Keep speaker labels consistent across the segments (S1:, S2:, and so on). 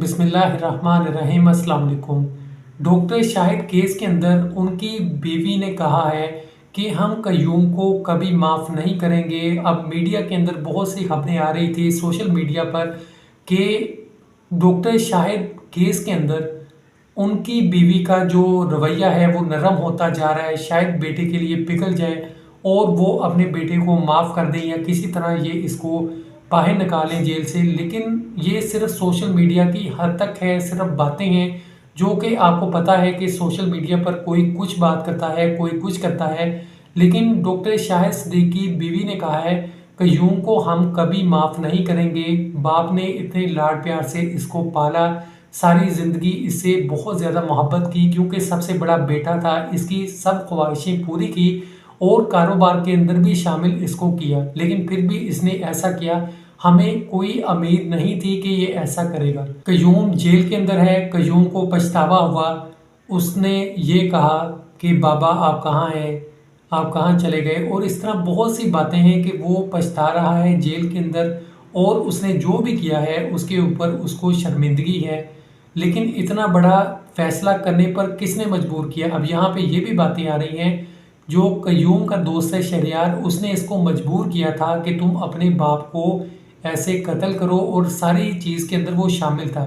S1: बिस्मिल्लाहिर्रहमानिर्रहीम। अस्सलाम वालेकुम। डॉक्टर शाहिद केस के अंदर उनकी बीवी ने कहा है कि हम कयूम को कभी माफ़ नहीं करेंगे। अब मीडिया के अंदर बहुत सी खबरें आ रही थी सोशल मीडिया पर कि डॉक्टर शाहिद केस के अंदर उनकी बीवी का जो रवैया है वो नरम होता जा रहा है, शायद बेटे के लिए पिघल जाए और वो अपने बेटे को माफ़ कर दें या किसी तरह ये इसको बाहर निकालें जेल से। लेकिन ये सिर्फ सोशल मीडिया की हद तक है, सिर्फ बातें हैं जो कि आपको पता है कि सोशल मीडिया पर कोई कुछ बात करता है, कोई कुछ करता है। लेकिन डॉक्टर शाहिद सिद्दीकी की बीवी ने कहा है कि यूं को हम कभी माफ़ नहीं करेंगे। बाप ने इतने लाड प्यार से इसको पाला, सारी ज़िंदगी इससे बहुत ज़्यादा मोहब्बत की क्योंकि सबसे बड़ा बेटा था, इसकी सब ख्वाहिशें पूरी की और कारोबार के अंदर भी शामिल इसको किया। लेकिन फिर भी इसने ऐसा किया, हमें कोई उम्मीद नहीं थी कि ये ऐसा करेगा। कयूम जेल के अंदर है, कयूम को पछतावा हुआ। उसने ये कहा कि बाबा आप कहाँ हैं, आप कहाँ चले गए, और इस तरह बहुत सी बातें हैं कि वो पछता रहा है जेल के अंदर और उसने जो भी किया है उसके ऊपर उसको शर्मिंदगी है। लेकिन इतना बड़ा फैसला करने पर किसने मजबूर किया? अब यहाँ पे ये भी बातें आ रही हैं, जो कयूम का दोस्त है शहरियार, उसने इसको मजबूर किया था कि तुम अपने बाप को ऐसे कत्ल करो, और सारी चीज़ के अंदर वो शामिल था।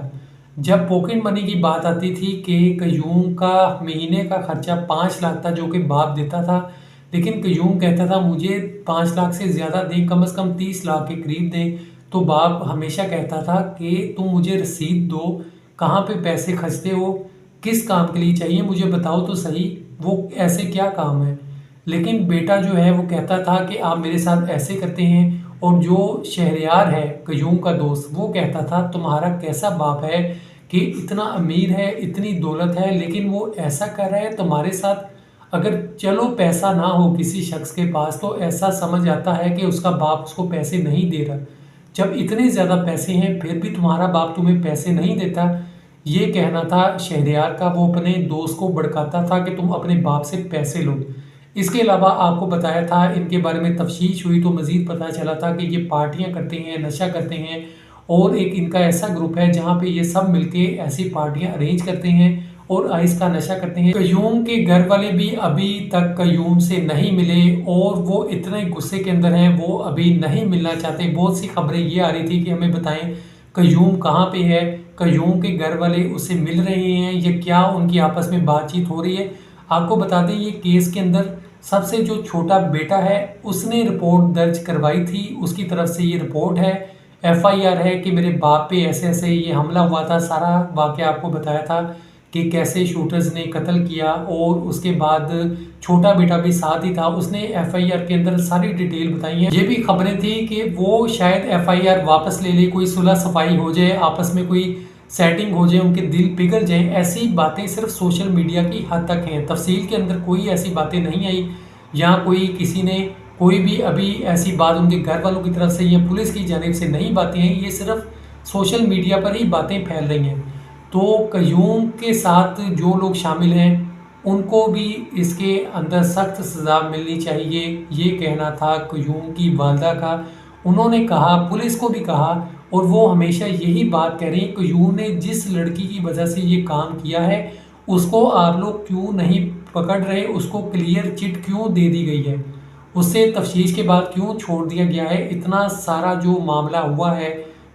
S1: जब पॉकेट मनी की बात आती थी कि कयूम का महीने का खर्चा 5 लाख था जो कि बाप देता था, लेकिन कयूम कहता था मुझे 5 लाख से ज़्यादा दें, कम से कम 30 लाख के करीब दें। तो बाप हमेशा कहता था कि तुम मुझे रसीद दो, कहाँ पे पैसे खर्चते हो, किस काम के लिए चाहिए मुझे बताओ तो सही, वो ऐसे क्या काम है। लेकिन बेटा जो है वो कहता था कि आप मेरे साथ ऐसे करते हैं, और जो शहरयार है कयूम का दोस्त वो कहता था तुम्हारा कैसा बाप है कि इतना अमीर है, इतनी दौलत है, लेकिन वो ऐसा कर रहा है तुम्हारे साथ। अगर चलो पैसा ना हो किसी शख्स के पास तो ऐसा समझ आता है कि उसका बाप उसको पैसे नहीं दे रहा। जब इतने ज़्यादा पैसे हैं फिर भी तुम्हारा बाप तुम्हें पैसे नहीं देता, ये कहना था शहरयार का। वो अपने दोस्त को भड़काता था कि तुम अपने बाप से पैसे लो। इसके अलावा आपको बताया था, इनके बारे में तफ्तीश हुई तो मज़ीद पता चला था कि ये पार्टियां करते हैं, नशा करते हैं, और एक इनका ऐसा ग्रुप है जहां पे ये सब मिलके ऐसी पार्टियां अरेंज करते हैं और आइस का नशा करते हैं। कयूम के घर वाले भी अभी तक कयूम से नहीं मिले और वो इतने गुस्से के अंदर हैं, वो अभी नहीं मिलना चाहते। बहुत सी खबरें ये आ रही थी कि हमें बताएं कयूम कहाँ पे है, कयूम के घर वाले उससे मिल रहे हैं या क्या उनकी आपस में बातचीत हो रही है। आपको बता दें ये केस के अंदर सबसे जो छोटा बेटा है उसने रिपोर्ट दर्ज करवाई थी, उसकी तरफ से ये रिपोर्ट है, एफआईआर है कि मेरे बाप पे ऐसे ऐसे ये हमला हुआ था। सारा वाक़या आपको बताया था कि कैसे शूटर्स ने कत्ल किया, और उसके बाद छोटा बेटा भी साथ ही था। उसने एफआईआर के अंदर सारी डिटेल बताई है। ये भी खबरें थी कि वो शायद एफआईआर वापस ले ले, कोई सुलह सफाई हो जाए, आपस में कोई सेटिंग हो जाए, उनके दिल पिघल जाए। ऐसी बातें सिर्फ सोशल मीडिया की हद तक हैं, तफसील के अंदर कोई ऐसी बातें नहीं आई। यहाँ कोई किसी ने कोई भी अभी ऐसी बात उनके घर वालों की तरफ से या पुलिस की जानिब से नहीं बातें हैं, ये सिर्फ सोशल मीडिया पर ही बातें फैल रही हैं। तो कयूम के साथ जो लोग शामिल हैं उनको भी इसके अंदर सख्त सज़ा मिलनी चाहिए, ये कहना था कयूम की वालदा का। उन्होंने कहा, पुलिस को भी कहा, और वो हमेशा यही बात कह रही हैं कयूम ने जिस लड़की की वजह से ये काम किया है उसको आप लोग क्यों नहीं पकड़ रहे, उसको क्लियर चिट क्यों दे दी गई है, उससे तफ्तीश के बाद क्यों छोड़ दिया गया है। इतना सारा जो मामला हुआ है,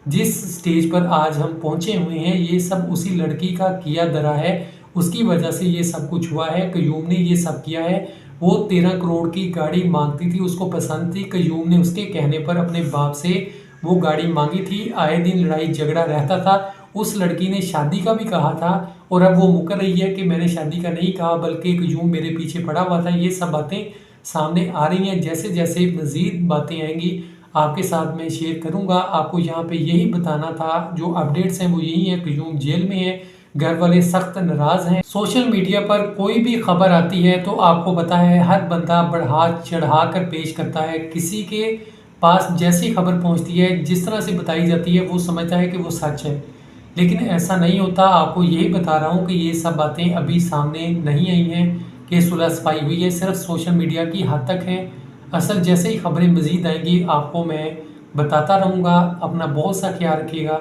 S1: जिस स्टेज पर आज हम पहुंचे हुए हैं, ये सब उसी लड़की का किया धरा है, उसकी वजह से ये सब कुछ हुआ है। कयूम ने ये सब किया है। वो 13 करोड़ की गाड़ी मांगती थी, उसको पसंद थी, कयूम ने उसके कहने पर अपने बाप से वो गाड़ी मांगी थी। आए दिन लड़ाई झगड़ा रहता था। उस लड़की ने शादी का भी कहा था और अब वो मुकर रही है कि मैंने शादी का नहीं कहा बल्कि कयूम मेरे पीछे पड़ा हुआ था। ये सब बातें सामने आ रही हैं। जैसे जैसे मज़ीद बातें आएंगी आपके साथ मैं शेयर करूंगा। आपको यहाँ पे यही बताना था, जो अपडेट्स हैं वो यही है, कयूम जेल में है, घर वाले सख्त नाराज़ हैं। सोशल मीडिया पर कोई भी खबर आती है तो आपको पता है हर बंदा बढ़ा चढ़ा कर पेश करता है। किसी के पास जैसी खबर पहुंचती है, जिस तरह से बताई जाती है, वो समझता है कि वो सच है, लेकिन ऐसा नहीं होता। आपको यही बता रहा हूँ कि ये सब बातें अभी सामने नहीं आई हैं कि सुलह सफाई हुई है, सिर्फ सोशल मीडिया की हद तक है। असल जैसे ही खबरें मज़ीद आएंगी आपको मैं बताता रहूँगा। अपना बहुत सा ख्याल रखिएगा।